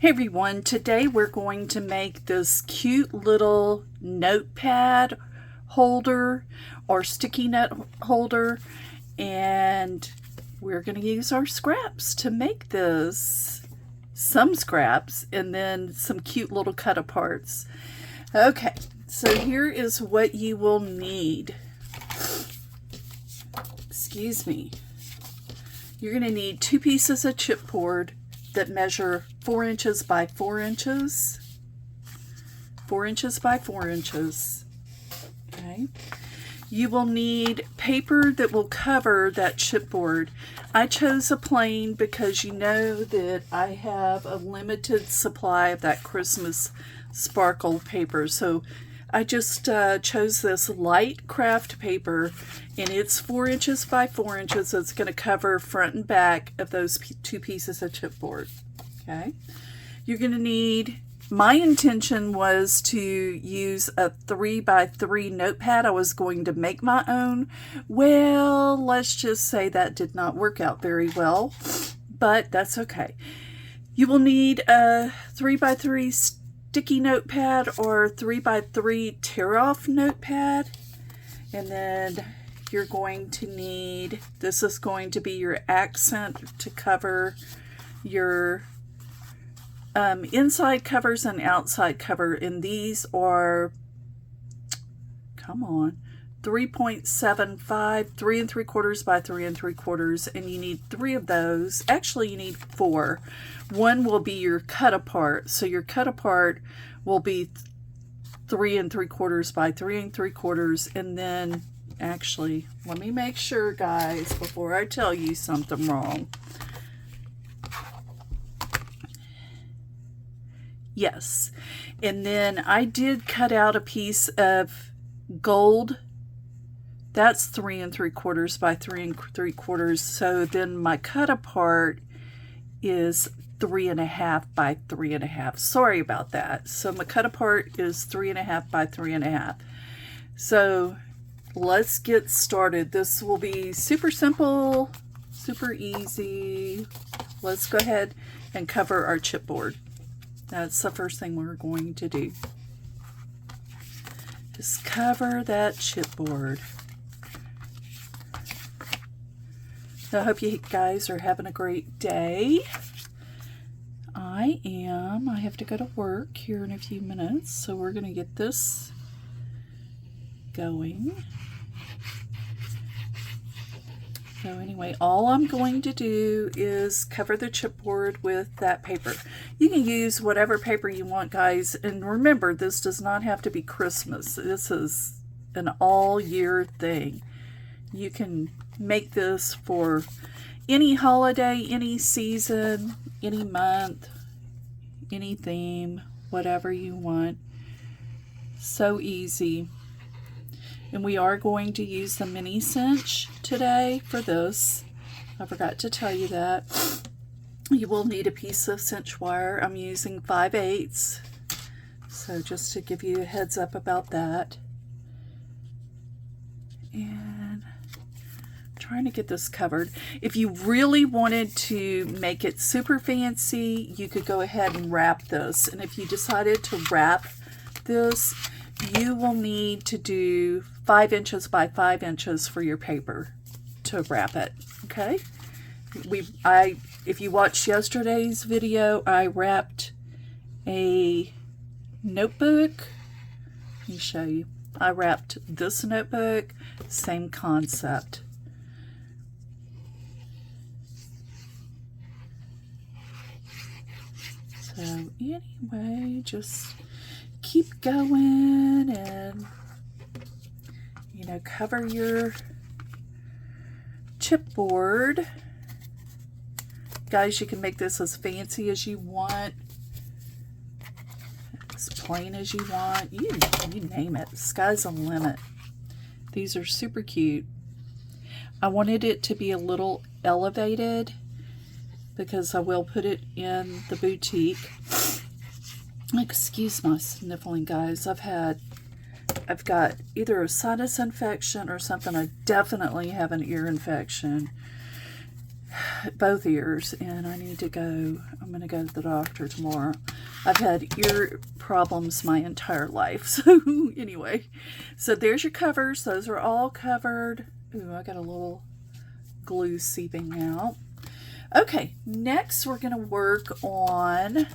Hey everyone, today we're going to make this cute little notepad holder or sticky note holder, and we're going to use our scraps to make this. Some scraps and then some cute little cut aparts. Okay, so here is what you will need. Excuse me. You're going to need 2 pieces of chipboard that measure 4 inches by 4 inches. 4 inches by 4 inches. Okay. You will need paper that will cover that chipboard. I chose a plain because you know that I have a limited supply of that Christmas sparkle paper. So I just chose this light craft paper, and it's 4 inches by 4 inches. So it's going to cover front and back of those 2 pieces of chipboard. Okay. You're going to need, my intention was to use a 3 by 3 notepad. I was going to make my own. Well, let's just say that did not work out very well, but that's okay. You will need a 3 by 3 sticky notepad or 3 by 3 tear-off notepad, and then you're going to need, this is going to be your accent to cover your inside covers and outside cover, and these are, come on, 3.75, 3 3/4 by 3 3/4, and you need 3 of those. Actually, you need 4. One will be your cut apart, so your cut apart will be 3 3/4 by 3 3/4, and then, actually, let me make sure, guys, before I tell you something wrong. Yes, and then I did cut out a piece of gold. That's 3 3/4 by 3 3/4. So then my cut apart is 3 1/2 by 3 1/2. Sorry about that. So my cut apart is 3 1/2 by 3 1/2. So let's get started. This will be super simple, super easy. Let's go ahead and cover our chipboard. That's the first thing we're going to do. Just cover that chipboard. I hope you guys are having a great day. I am. I have to go to work here in a few minutes, so we're going to get this going. So anyway, all I'm going to do is cover the chipboard with that paper. You can use whatever paper you want, guys. And remember, this does not have to be Christmas. This is an all-year thing. You can make this for any holiday, any season, any month, any theme, whatever you want. So easy. And we are going to use the mini cinch today for this. I forgot to tell you that. You will need a piece of cinch wire. I'm using 5/8. So just to give you a heads up about that. And I'm trying to get this covered. If you really wanted to make it super fancy, you could go ahead and wrap this. And if you decided to wrap this, you will need to do 5 inches by 5 inches for your paper to wrap it. Okay? If you watched yesterday's video, I wrapped a notebook. Let me show you. I wrapped this notebook, same concept. So anyway, just keep going and, you know, cover your chipboard. Guys, you can make this as fancy as you want, as plain as you want. You name it. The sky's the limit. These are super cute. I wanted it to be a little elevated because I will put it in the boutique. Excuse my sniffling, guys. I've got either a sinus infection or something. I definitely have an ear infection. both ears, and I need to go. I'm going to go to the doctor tomorrow. I've had ear problems my entire life. So anyway, so there's your covers. Those are all covered. Ooh, I got a little glue seeping out. Okay, next we're going to work on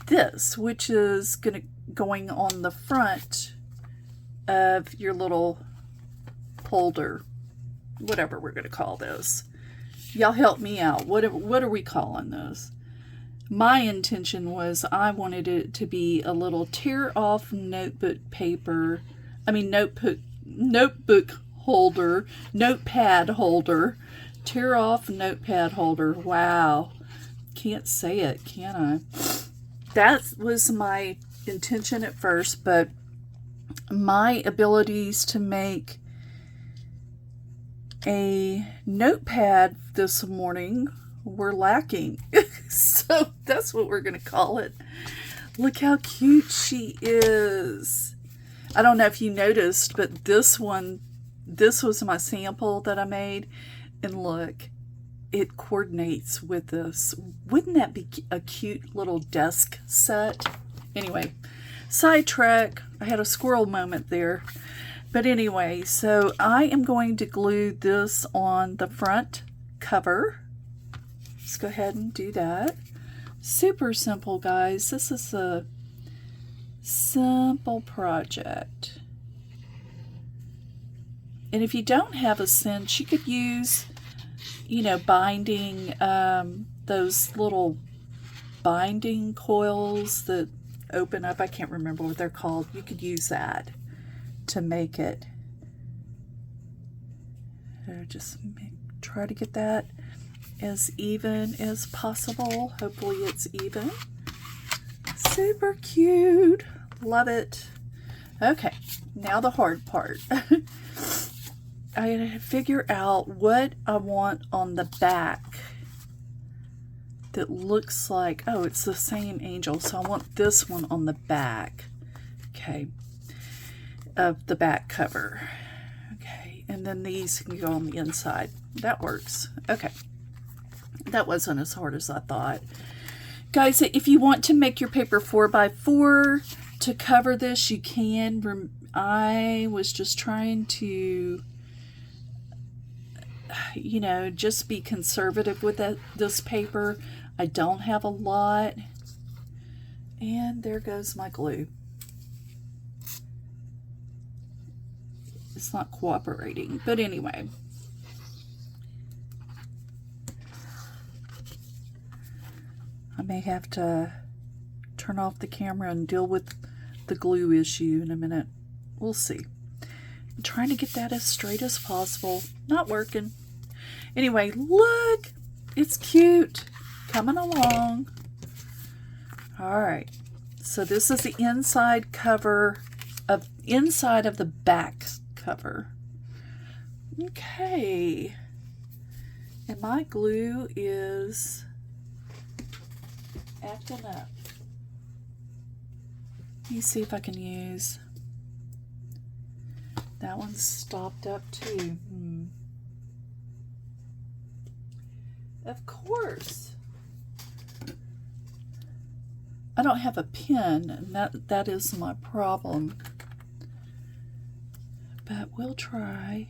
this, which is going on the front of your little holder, whatever we're going to call this. Y'all help me out. What are we calling this? My intention was I wanted it to be a little tear off notebook holder, notepad holder, tear off notepad holder. Wow. Can't say it, can I? That was my intention at first, but my abilities to make a notepad this morning were lacking. So that's what we're going to call it. Look how cute she is. I don't know if you noticed, but this was my sample that I made. And look, it coordinates with this. Wouldn't that be a cute little desk set? Anyway, sidetrack. I had a squirrel moment there. But anyway, so I am going to glue this on the front cover. Let's go ahead and do that. Super simple, guys. This is a simple project. And if you don't have a cinch, you could use, binding, those little binding coils that open up. I can't remember what they're called. You could use that to make it. Just try to get that as even as possible. Hopefully it's even. Super cute. Love it. Okay, now the hard part. I gotta figure out what I want on the back that looks like, oh, it's the same angel, so I want this one on the back, okay, of the back cover. Okay, and then these can go on the inside. That works. Okay, that wasn't as hard as I thought. Guys, if you want to make your paper 4x4 to cover this, you can. I was just trying to, just be conservative with this paper. I don't have a lot. And there goes my glue. It's not cooperating. But anyway. I may have to turn off the camera and deal with the glue issue in a minute. We'll see. I'm trying to get that as straight as possible. Not working. Anyway, look. It's cute. Coming along. Alright. So this is the inside of the back cover. Okay. And my glue is acting up. Let me see if I can use. That one's stopped up too. Of course. I don't have a pen, and that is my problem. But we'll try.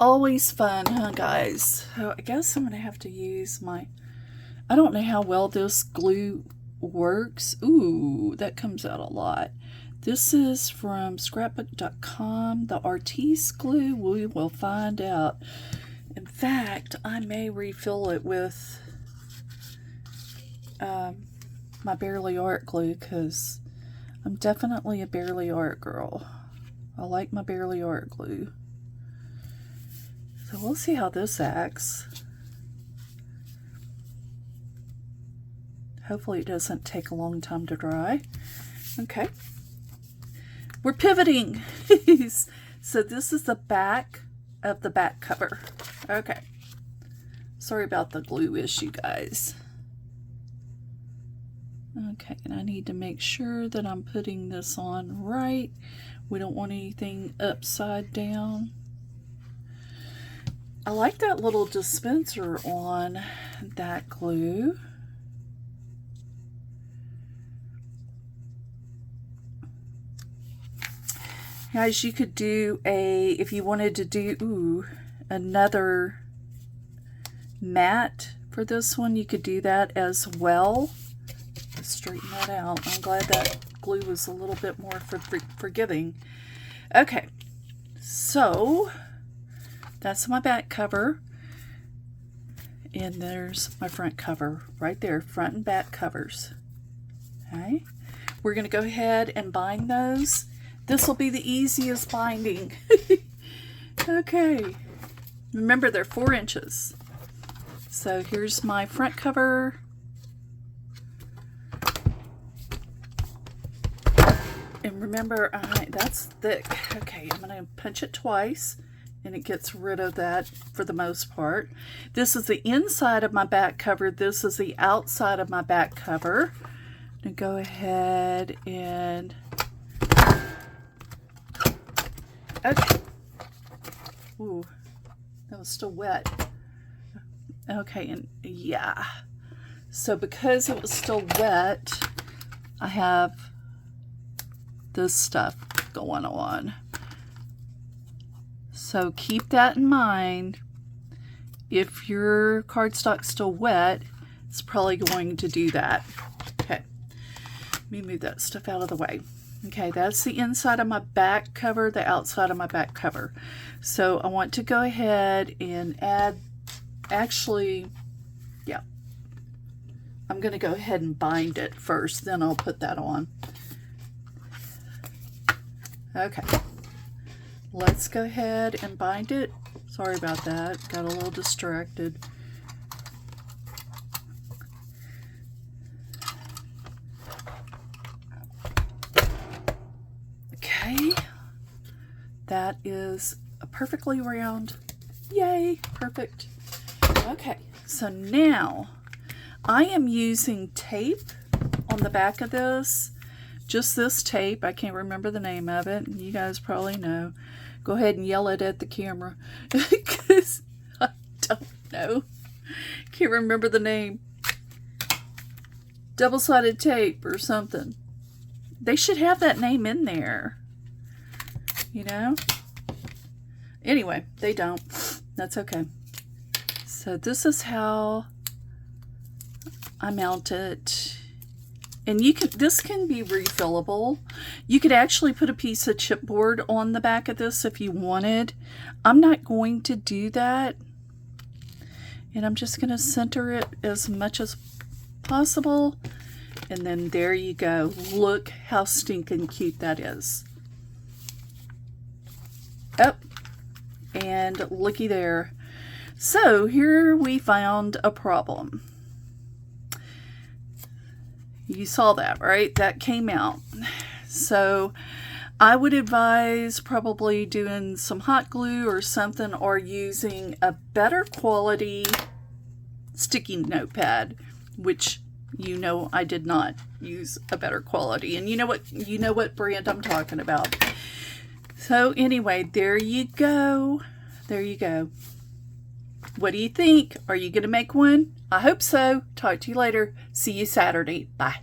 Always fun, huh, guys? So I guess I'm going to have to use my... I don't know how well this glue works. Ooh, that comes out a lot. This is from scrapbook.com, the Artiste glue. We will find out. In fact, I may refill it with my Barely Art glue, because I'm definitely a Barely Art girl. I like my Barely Art glue. So we'll see how this acts. Hopefully it doesn't take a long time to dry. Okay. We're pivoting. So this is the back of the back cover. Okay. Sorry about the glue issue, guys. Okay, and I need to make sure that I'm putting this on right. We don't want anything upside down. I like that little dispenser on that glue. Guys, you could do if you wanted to do another matte for this one, you could do that as well. Let's straighten that out. I'm glad that glue was a little bit more forgiving. Okay, so that's my back cover. And there's my front cover right there, front and back covers. Okay, we're going to go ahead and bind those. This will be the easiest binding. Okay, remember they're 4 inches. So here's my front cover. And remember, that's thick. Okay, I'm going to punch it twice and it gets rid of that for the most part. This is the inside of my back cover. This is the outside of my back cover. I'm going to go ahead and... Okay. Ooh, that was still wet. Okay, and yeah. So because it was still wet, I have this stuff going on. So keep that in mind. If your cardstock's still wet, it's probably going to do that. Okay, let me move that stuff out of the way. Okay, that's the inside of my back cover, the outside of my back cover. So I want to go ahead and add, actually, yeah, I'm going to go ahead and bind it first, then I'll put that on. Okay, let's go ahead and bind it. Sorry about that, got a little distracted. Okay, that is a perfectly round, yay, perfect. Okay, so now I am using tape on the back of this, just this tape. I can't remember the name of it, and you guys probably know. Go ahead and yell it at the camera, because I don't know. Can't remember the name. Double-sided tape or something. They should have that name in there. You know? Anyway, they don't. That's okay. So this is how I mount it. And you can, this can be refillable. You could actually put a piece of chipboard on the back of this if you wanted. I'm not going to do that. And I'm just going to center it as much as possible. And then there you go. Look how stinking cute that is. Oh, and looky there. So here we found a problem. You saw that, right? That came out. So I would advise probably doing some hot glue or something, or using a better quality sticky notepad, which you know I did not use a better quality. And you know what brand I'm talking about. So anyway, there you go. There you go. What do you think? Are you going to make one? I hope so. Talk to you later. See you Saturday. Bye.